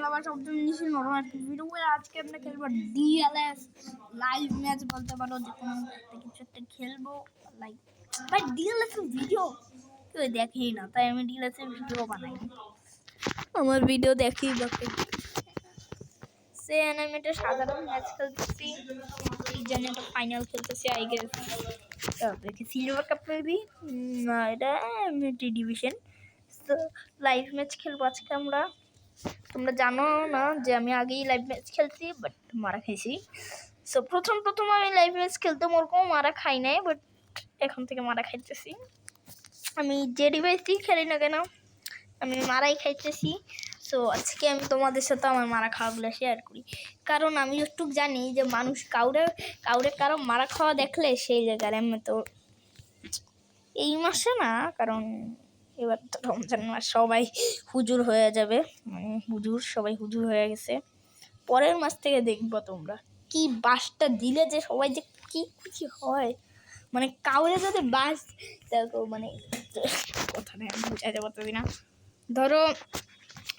আবার শব্দ নিয়েছি নরমাল ভিডিও আজকে আমরা খেলবো ডিএলএস লাইভ ম্যাচ বলতে পারো যে কোনো কিছু একটা খেলবো লাইক ভাই ডিএলএস ভিডিও কেউ দেখেই না তাই আমি ডিএলএস ভিডিও বানাই আমার ভিডিও দেখেই বাকি সে অ্যানিমেটেড সাধারণ ম্যাচ খেলতেছি এই জন্য একটা ফাইনাল খেলতেছি আই গেস দেখি সিলভার কাপ মেবি না এটা এমটি ডিভিশন তো লাইভ ম্যাচ খেলবো আজকে আমরা তোমরা জানো না যে আমি আগেই লাইভ ম্যাচ খেলছি বাট মারা খাইছি সো প্রথম আমি লাইভ ম্যাচ খেলতে ওরকম মারা খাই নাই বাট এখন থেকে মারা খাইতেছি আমি যে ডিভাইস দিয়ে খেলি না কেন আমি মারাই খাইতেছি সো আজকে আমি তোমাদের সাথে আমার মারা খাওয়াগুলো শেয়ার করি কারণ আমি একটু জানি যে মানুষ কারো মারা খাওয়া দেখলে সেই জায়গায় আমি তো এই মাসে না কারণ এবার তো রমজান মাস সবাই হুজুর হয়ে যাবে মানে সবাই হুজুর হয়ে গেছে পরের মাস থেকে দেখবো তোমরা কি বাসটা দিলে যে সবাই যে কি খুশি হয় মানে কাউরে যদি বাস দেখো মানে কথা নেই আমি বুঝাতে পারতেছি না ধরো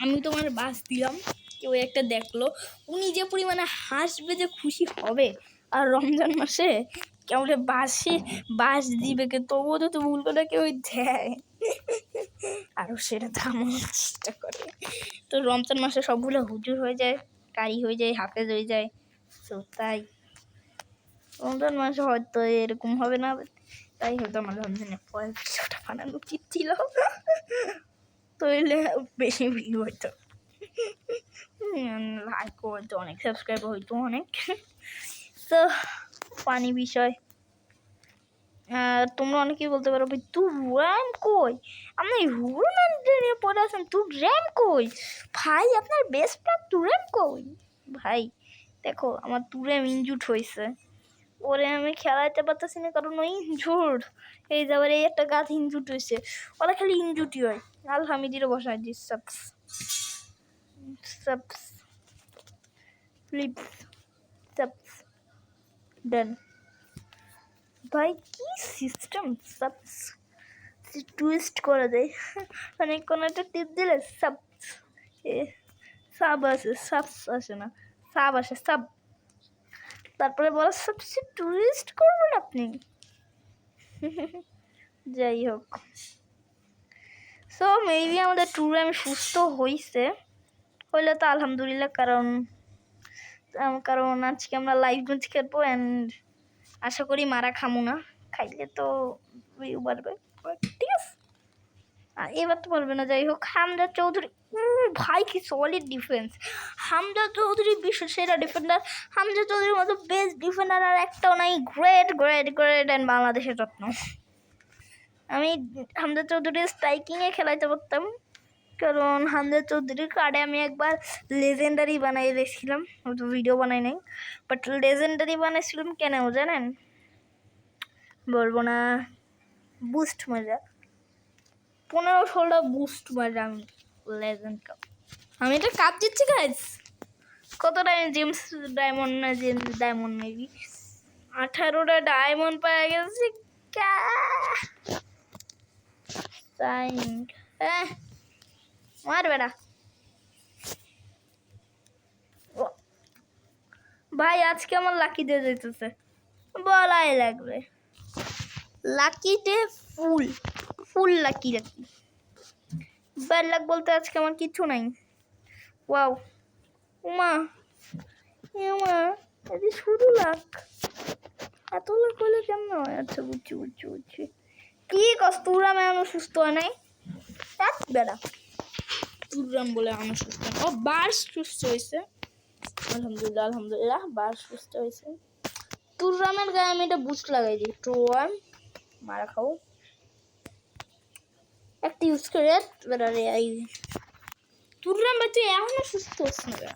আমি তোমার বাস দিলাম কেউ একটা দেখলো উনি যে পরিমাণে হাসবে যে খুশি হবে আর রমজান মাসে কেমন বাস দিবে কে তবুও তো ভুল করে কেউ দেয় আরও সেটা তো আমার চেষ্টা করে তো রমজান মাসে সবগুলো হুজুর হয়ে যায় কারি হয়ে যায় হাফেজ হয়ে যায় তো তাই রমজান মাসে হয়তো এরকম হবে না তাই হয়তো আমার রমজানের পরে ভিডিওটা বানানো উচিত ছিল তাহলে বেশি ভিউ হইতো লাইক হইতো অনেক সাবস্ক্রাইব হইতো অনেক তো ফানি বিষয় তোমরা অনেকেই বলতে পারো ভাই তুই র্যাম কই আপনি হুরম্যানদের নিয়ে পড়ে আসেন তুই র্যাম কই ভাই আপনার বেস্ট প্লেয়ার তুরেম কই ভাই দেখো আমার তুরেম ইনজুট হয়েছে ওরে আমি খেলাইতে পারতেছি না কারণ ওই ইনজুট এই যাবার এই একটা গাছ ইনজুট হয়েছে ওরা খালি ইনজুটি হয় আলহামিদিরও বসায় দিস সাবস ফ্লিপস সাবস ডান ভাই কি সিস্টেম সাবস টুইস্ট করে দেয় মানে কোনো একটা টিপ দিলে সাব আসে না সাব আসে সাব তারপরে বলো সবচেয়ে টুইস্ট করবেন আপনি যাই হোক সো মেবি আমাদের ট্যুরে আমি সুস্থ হইলে তো আলহামদুলিল্লাহ কারণ আজকে আমরা লাইভ ম্যাচ খেলবো অ্যান্ড আশা করি মারা খামো না খাইলে তো ভিউ বাড়বে ঠিক আছে আর এবার তো বলবে না যাই হোক হামজা চৌধুরী ভাই কি সলিড ডিফেন্স হামজা চৌধুরী বিশ্ব সেরা ডিফেন্ডার হামজা চৌধুরীর মতো বেস্ট ডিফেন্ডার আর একটাও নাই গ্রেট অ্যান্ড বাংলাদেশের রত্ন আমি হামজা চৌধুরীর স্ট্রাইকিংয়ে খেলাইতে পারতাম কারণ হামজা চৌধুরীর কার্ডে আমি একবার লেজেন্ডারি বানাই দিয়েছিলাম তো ভিডিও বানাই নাই বাট লেজেন্ডারি বানাইছিলাম কেন জানেন বলবো না বুস্ট মজা 15-16টা বুস্ট মজা আমি লেজেন্ড কাপ আমি এটা কাপ জিতছি গাইজ কত জেমস ডায়মন্ড মেবি 18টা ডায়মন্ড পাওয়া গেছে মার বেড়া ভাই আজকে আমার লাকি ডে যেতেছে বলাই লাগবে লাকি ডে ফুল লাকি ব্যাড লাক বলতে আজকে আমার কিছু নাই ওয়াও উমা এটি শুধু লাক এত লাক হলে কেমন হয় আচ্ছা বুঝছি কি কস্তুরাম এখনো সুস্থ হয় নাই বেড়া তুরাম বলে এখনো সুস্থ ও বার্স সুস্থ হয়েছে আলহামদুলিল্লাহ বার্স সুস্থ হয়েছে তুরামের গায়ে আমি এটা বুস্ট লাগাই দিই টোয়াম মারা খাও একটা ইউজ করে বেড়ারে তুরাম তুই এখনো সুস্থ হচ্ছে না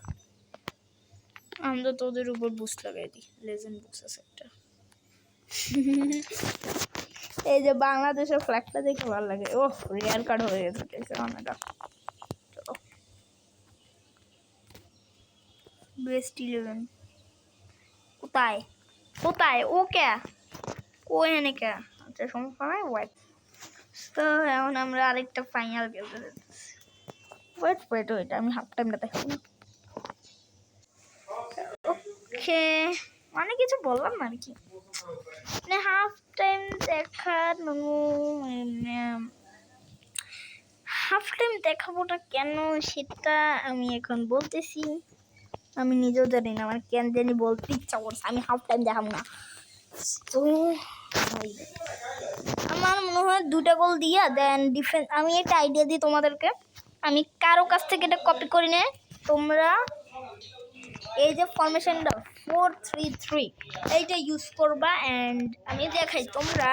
আমরা তোদের উপর বুস্ট লাগাই দিই লেজেন্ড বুস্ট আছে একটা এই যে বাংলাদেশের ফ্ল্যাগটা দেখে ভালো লাগে ও রিয়াল কার্ড হয়ে গেছে অনেকটা চলো বেস্ট 11 কোথায় ও কে ও এনে কে আচ্ছা সমস্যা নাই ওয়াইট তো এখন আমরা আরেকটা ফাইনাল খেলতে যাচ্ছি ওয়েট আমি হাফ টাইমটা দেখাবো ওকে, মানে কিছু বললাম না আর কি, মানে হাফ টাইম দেখানো, হাফ টাইম দেখাবোটা কেন সেটা আমি এখন বলতেছি। আমি নিজেও জানি না, আমার কেন জানি বলতে ইচ্ছা করছে আমি হাফ টাইম দেখাবো না। তো আমার মনে হয় 2টা গোল দিয়া দেন ডিফেন্স। আমি একটা আইডিয়া দিই তোমাদেরকে, আমি কারো কাছ থেকে এটা কপি করি না। তোমরা এই যে ফরমেশনটা 4-3-3 এইটা ইউজ করবা। অ্যান্ড আমি দেখাই, তোমরা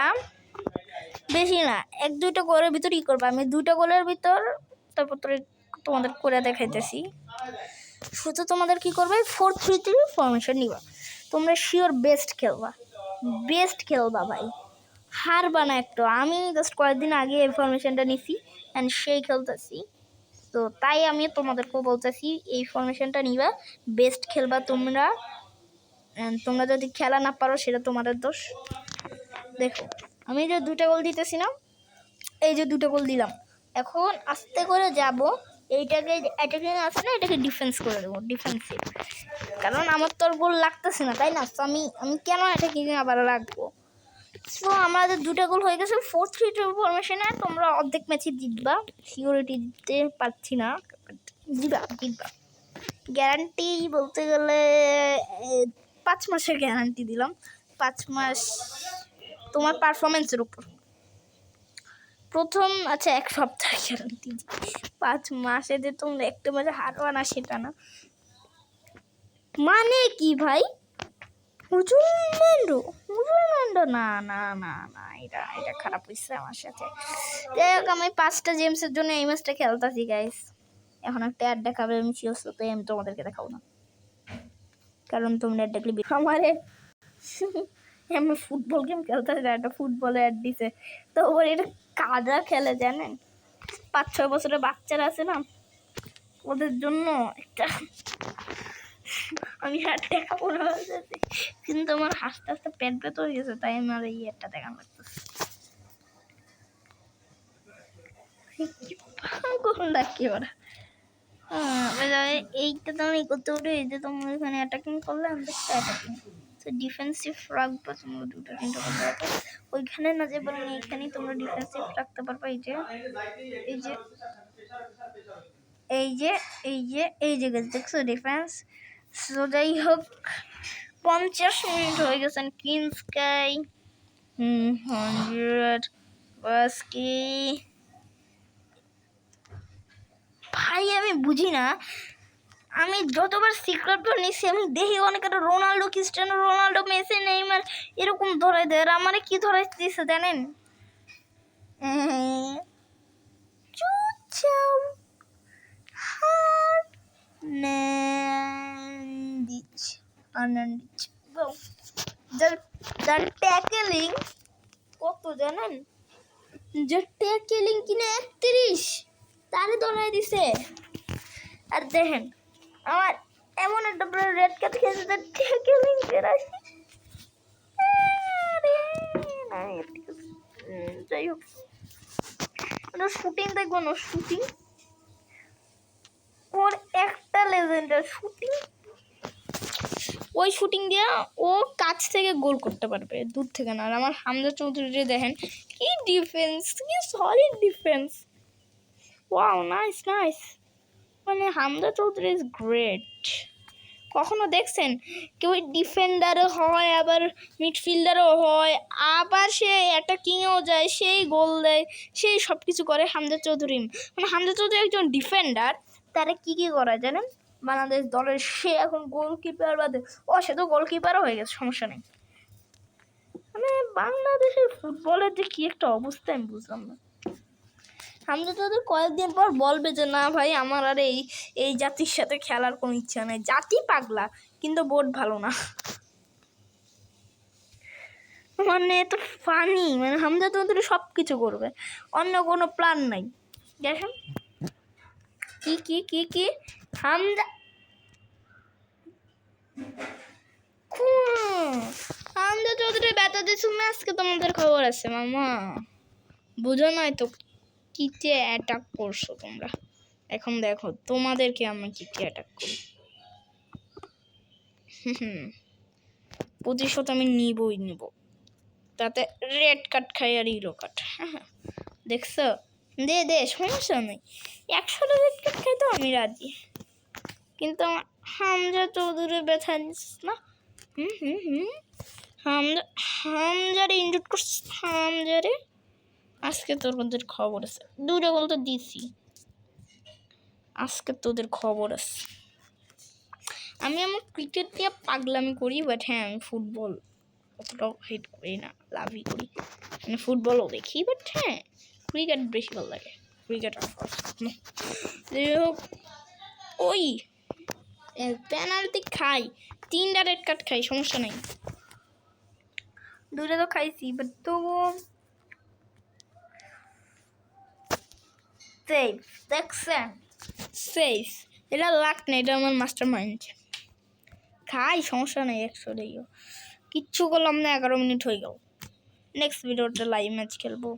বেশি না 1-2টা গোলের ভিতর ই করবা। আমি 2টা গোলের ভিতর তারপর তোমাদের করে দেখাইতেছি। শুধু তোমাদের কি করবে, 4-3-3 ফরমেশন নিবা। তোমরা শিওর বেস্ট খেলবা ভাই, হারবা না একটু। আমি জাস্ট কয়েকদিন আগে এই ফরমেশনটা নিছি অ্যান্ড সেই খেলতেছি। তো তাই আমি তোমাদেরকেও বলতেছি এই ফরমেশনটা নিবা, বেস্ট খেলবা তোমরা। তোমরা যদি খেলা না পারো সেটা তোমাদের দোষ। দেখো আমি যে 2টা গোল দিতেছি না, এই যে 2টা গোল দিলাম, এখন আস্তে করে যাব এইটাকে অ্যাটাকিং আছে না, এটাকে ডিফেন্স করে দেবো, ডিফেন্সিভ। কারণ আমার তো আর গোল লাগতেছে না, তাই না? তো আমি কেন অ্যাটাকিং আবার রাখবো? সো আমাদের 2টা গোল হয়ে গেছে 4-3-2 ফরমেশনে। তোমরা অর্ধেক ম্যাচে জিতবা, সিকিউরিটি দিতে পারছি না, জিতবা। গ্যারান্টি বলতে গেলে 5 মাসের গ্যারান্টি দিলাম। 5 মাস তোমার পারফরমেন্সের উপর। প্রথম 1 সপ্তাহ গ্যারান্টি, 5 মাসে যে তোমরা একটা ম্যাচে হারবা না সেটা না। মানে কি ভাই, হুজুরম্যান্ডো না না না না, এটা খারাপ হয়েছে আমার সাথে। যাই হোক, আমি 5টা জেমসের জন্য এই ম্যাচটা খেলতেছি গাইস। এখন একটা অ্যাড দেখাবে, আমি শিওর, তাই আমি তোমাদেরকে দেখাবো না, কারণ তোমরা অ্যাড দেখলে আমারে আমি ফুটবল গেম খেলতেছি, একটা ফুটবল অ্যাড দিছে। তো ওর এটা কাদা খেলে জানেন, 5-6 বছরের বাচ্চারা আছে না, ওদের জন্য একটা আমি আর দেখাবো না, কিন্তু আমার হাসতে হাসতে পেট ব্যথা হয়ে গেছে, তাই আমার এই একটা দেখানো লাগতেছে। কি ওরা এইটা তো আমি করতে পারি, এই যে তোমরা এখানে অ্যাটাকিং করলে আমি দেখতে অ্যাটাকিং, তো ডিফেন্সিভ রাখবো তোমরা 2টা 3টা করতে পারবে। ওইখানে না যে বলেন এইখানেই তোমরা ডিফেন্সিভ রাখতে পারবে। এই যে এই যে এই যে এই যে এই যে দেখছো ডিফেন্স। সো যাই হোক, 50 মিনিট হয়ে গেছেন। ক্লিন স্কাই 100 বাস্কি ভাই, আমি বুঝি না, আমি যতবার সিক্রেট প্লেয়ার নিচ্ছি আমি দেখি অনেক একটা Ronaldo, Cristiano Ronaldo, Messi, Neymar এরকম ধরাই দেয়। আর আমারে কি ধরাই দিচ্ছে জানেন, ট্যাকেলিং কত জানেন, যে ট্যাকেলিং কিনা 31 তারে ধরাই দিছে। আর দেখেন আমার এমন একটা রেড কার্ড খেয়েছে, তার ট্যাকেলিং বেরাসি। যাই হোক, শুটিং দেখবো না, শুটিং ওর একটা লেজেন্ডার শুটিং, ওই শুটিং দিয়ে ও কাছ থেকে গোল করতে পারবে, দূর থেকে না। আর আমার হামজা চৌধুরী দেখেন কি ডিফেন্স, কি solid defence, wow, nice nice. মানে হামজা চৌধুরী ইজ গ্রেট। কখনো দেখছেন কেউ ডিফেন্ডারও হয়, আবার মিডফিল্ডারও হয়, আবার সে অ্যাটাকিংয়েও যায়, সেই গোল দেয়, সেই সব কিছু করে হামজা চৌধুরী। মানে হামজা চৌধুরী একজন ডিফেন্ডার, তারা কী করা জানেন বাংলাদেশ দলের, সে এখন গোলকিপার বাদে, সে তো গোলকিপারও হয়ে গেছে, সমস্যা নেই। মানে বাংলাদেশের ফুটবলের যে কী একটা অবস্থা আমি বুঝলাম না। হামজা চৌধুরী কয়েকদিন পর বলবে যে না ভাই, আমার আর এই জাতির সাথে খেলার কোনো ইচ্ছা নেই, জাতি পাগলা কিন্তু বোর্ড ভালো না। মানে এত ফানি, মানে হামজা চৌধুরী সব কিছু করবে, অন্য কোনো প্ল্যান নাই। দেখেন কি কি কি কি হামজা চৌধুরী ব্যথা দিচ্ছ না, আজকে তোমাদের খবর আছে মামা, বুঝো নাই তো কিতে অ্যাটাক করছো তোমরা। এখন দেখো তোমাদেরকে আমি কি অ্যাটাক করি। প্রতিশোধ আমি নিবই নিব, তাতে রেড কার্ড খাই আর ইরো কার্ড। দেখছো, দে দে, সমস্যা নেই, 100টা রেড কার্ড খাই তো আমি রাজি, কিন্তু আমার হামজা চৌধুরী ব্যথা দিস না। হামজারে ইনজুট করছিস, হামজারে আজকে তোদের খবর আছে, 2টা গোল তো দিছি, আজকে তোদের খবর আছে। আমি আমার ক্রিকেট দিয়ে পাগলামি করি, বাট হ্যাঁ আমি ফুটবল অতটাও হেট করি না, লাভই করি, মানে ফুটবলও দেখি, বাট হ্যাঁ ক্রিকেট বেশি ভালো লাগে, ক্রিকেট যাই হোক। ওই পেনাল্টি খাই, 3টা রেড কার্ড খাই, সমস্যা নেই, 2টা তো খাইছি, বাট তবুও সেফ। দেখছেন, সেফ, এটা লাক না, এটা আমার মাস্টার মাইন্ড। খাই, সমস্যা নেই, 100 দিও, কিচ্ছু করলাম না, 11 মিনিট হয়ে গেল। নেক্সট ভিডিওটা লাইভ ম্যাচ খেলবো,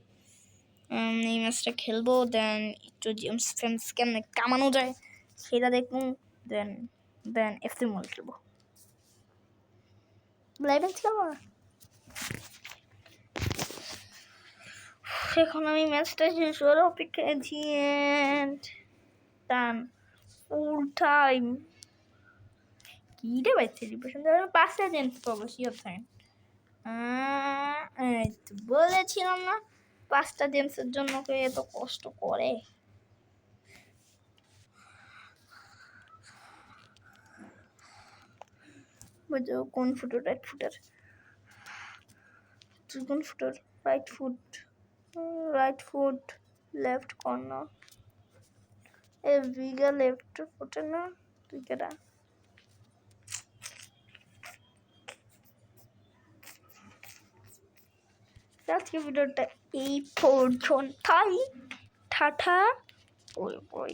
এই ম্যাচটা খেলবো, দেন একটু জেমস ফ্যান্স কেমনে কামানো যায় সেটা দেখবো, দেন এফসি মল খেলবো, লাইভ ম্যাচ খেলবো না। এখন আমি ম্যাচটা শেষ হওয়ার অপেক্ষায় আছি, টান ফুল টাইম কি রে ভাই, সেলিব্রেশন 5টা জেন্স পাবো শিওর থাকেন। বলেছিলাম না 5টা জেমসের জন্য কে এত কষ্ট করে। বুঝো কোন ফুটার, রাইট ফুটার, কোন footer, right foot, left corner, ভিগা লেফট ফুটে না, তুই কেটা। আজকে ভিডিওটা এই পর্যন্তই, টাটা, ওই